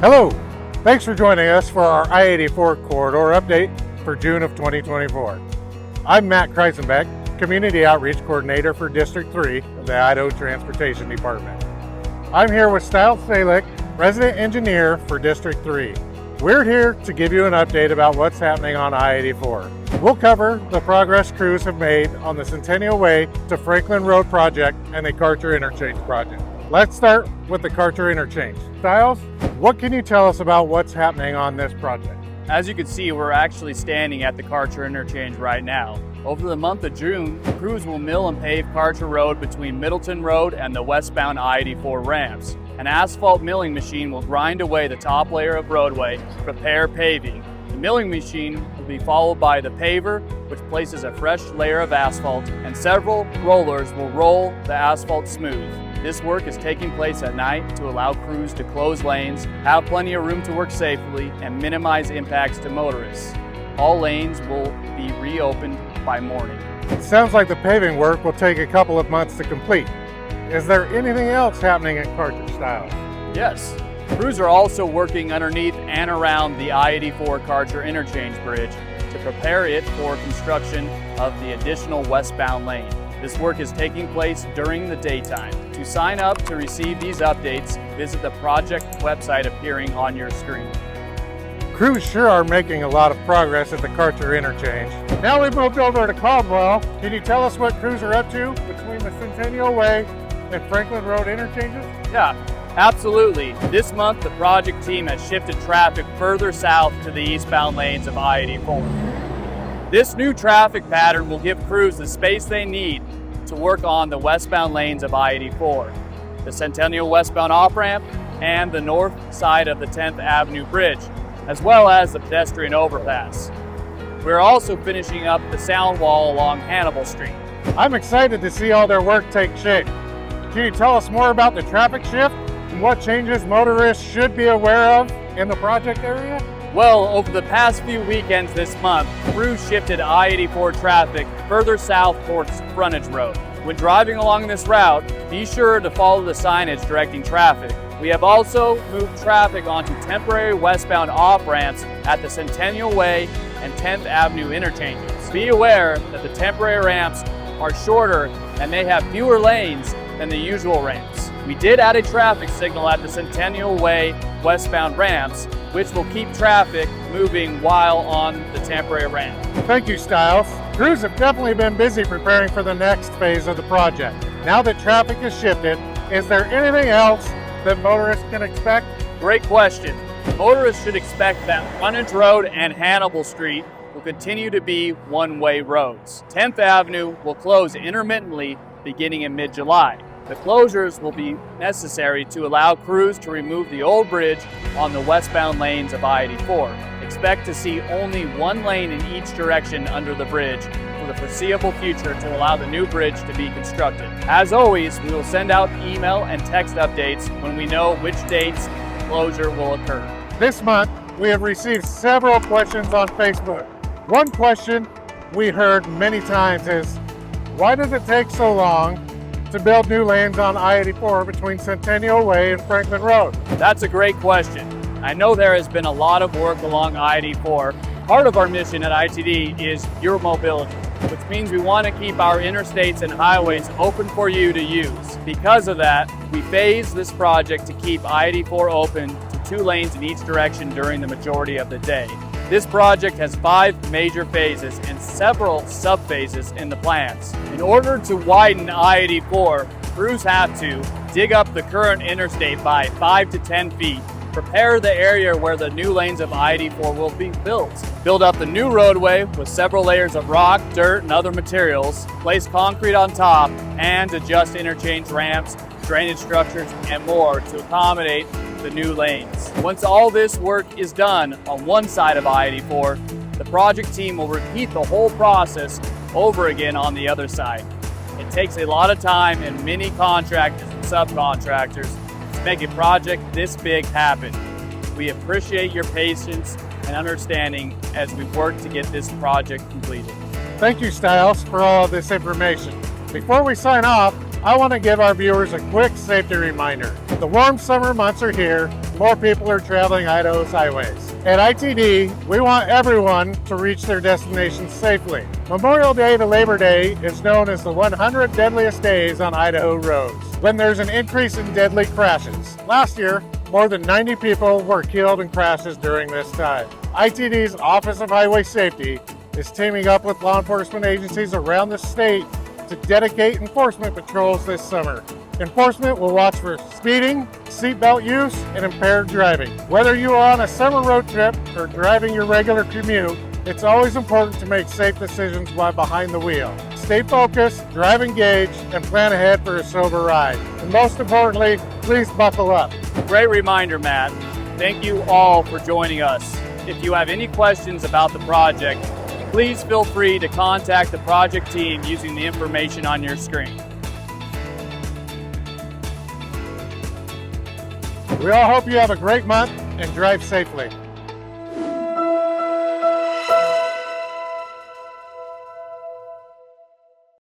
Hello, thanks for joining us for our I-84 corridor update for June of 2024. I'm Matt Kreisenbeck, Community Outreach Coordinator for District 3 of the Idaho Transportation Department. I'm here with Stiles Salick, Resident Engineer for District 3. We're here to give you an update about what's happening on I-84. We'll cover the progress crews have made on the Centennial Way to Franklin Road project and the Karcher Interchange project. Let's start with the Karcher Interchange. Stiles, what can you tell us about what's happening on this project? As you can see, we're actually standing at the Karcher Interchange right now. Over the month of June, crews will mill and pave Karcher Road between Middleton Road and the westbound I-84 ramps. An asphalt milling machine will grind away the top layer of roadway to prepare paving. The milling machine will be followed by the paver, which places a fresh layer of asphalt, and several rollers will roll the asphalt smooth. This work is taking place at night to allow crews to close lanes, have plenty of room to work safely, and minimize impacts to motorists. All lanes will be reopened by morning. It sounds like the paving work will take a couple of months to complete. Is there anything else happening at Karcher, Stiles? Yes. Crews are also working underneath and around the I-84 Karcher Interchange Bridge to prepare it for construction of the additional westbound lane. This work is taking place during the daytime. To sign up to receive these updates, visit the project website appearing on your screen. Crews sure are making a lot of progress at the Karcher Interchange. Now we've moved over to Caldwell. Can you tell us what crews are up to between the Centennial Way and Franklin Road interchanges? Yeah, absolutely. This month, the project team has shifted traffic further south to the eastbound lanes of I-84. This new traffic pattern will give crews the space they need to work on the westbound lanes of I-84, the Centennial westbound off-ramp, and the north side of the 10th Avenue Bridge, as well as the pedestrian overpass. We're also finishing up the sound wall along Hannibal Street. I'm excited to see all their work take shape. Can you tell us more about the traffic shift and what changes motorists should be aware of in the project area? Well, over the past few weekends this month, crews shifted I-84 traffic further south towards Frontage Road. When driving along this route, be sure to follow the signage directing traffic. We have also moved traffic onto temporary westbound off-ramps at the Centennial Way and 10th Avenue interchanges. Be aware that the temporary ramps are shorter and they have fewer lanes than the usual ramps. We did add a traffic signal at the Centennial Way westbound ramps, which will keep traffic moving while on the temporary ramp. Thank you, Stiles. Crews have definitely been busy preparing for the next phase of the project. Now that traffic is shifted, is there anything else that motorists can expect? Great question. Motorists should expect that Frontage Road and Hannibal Street will continue to be one-way roads. 10th Avenue will close intermittently beginning in mid-July. The closures will be necessary to allow crews to remove the old bridge on the westbound lanes of I-84. Expect to see only one lane in each direction under the bridge for the foreseeable future to allow the new bridge to be constructed. As always, we will send out email and text updates when we know which dates closure will occur. This month, we have received several questions on Facebook. One question we heard many times is, why does it take so long to build new lanes on I-84 between Centennial Way and Franklin Road? That's a great question. I know there has been a lot of work along I-84. Part of our mission at ITD is your mobility, which means we want to keep our interstates and highways open for you to use. Because of that, we phased this project to keep I-84 open to 2 lanes in each direction during the majority of the day. This project has 5 major phases and several sub-phases in the plans. In order to widen I-84, crews have to dig up the current interstate by 5 to 10 feet, prepare the area where the new lanes of I-84 will be built, build up the new roadway with several layers of rock, dirt, and other materials, place concrete on top, and adjust interchange ramps, drainage structures, and more to accommodate the new lanes. Once all this work is done on one side of I-84, the project team will repeat the whole process over again on the other side. It takes a lot of time and many contractors and subcontractors to make a project this big happen. We appreciate your patience and understanding as we work to get this project completed. Thank you, Stiles, for all of this information. Before we sign off, I want to give our viewers a quick safety reminder. The warm summer months are here, more people are traveling Idaho's highways. At ITD, we want everyone to reach their destination safely. Memorial Day to Labor Day is known as the 100 deadliest days on Idaho roads, when there's an increase in deadly crashes. Last year, more than 90 people were killed in crashes during this time. ITD's Office of Highway Safety is teaming up with law enforcement agencies around the state to dedicate enforcement patrols this summer. Enforcement will watch for speeding, seatbelt use, and impaired driving. Whether you are on a summer road trip or driving your regular commute, it's always important to make safe decisions while behind the wheel. Stay focused, drive engaged, and plan ahead for a sober ride. And most importantly, please buckle up. Great reminder, Matt. Thank you all for joining us. If you have any questions about the project, please feel free to contact the project team using the information on your screen. We all hope you have a great month and drive safely.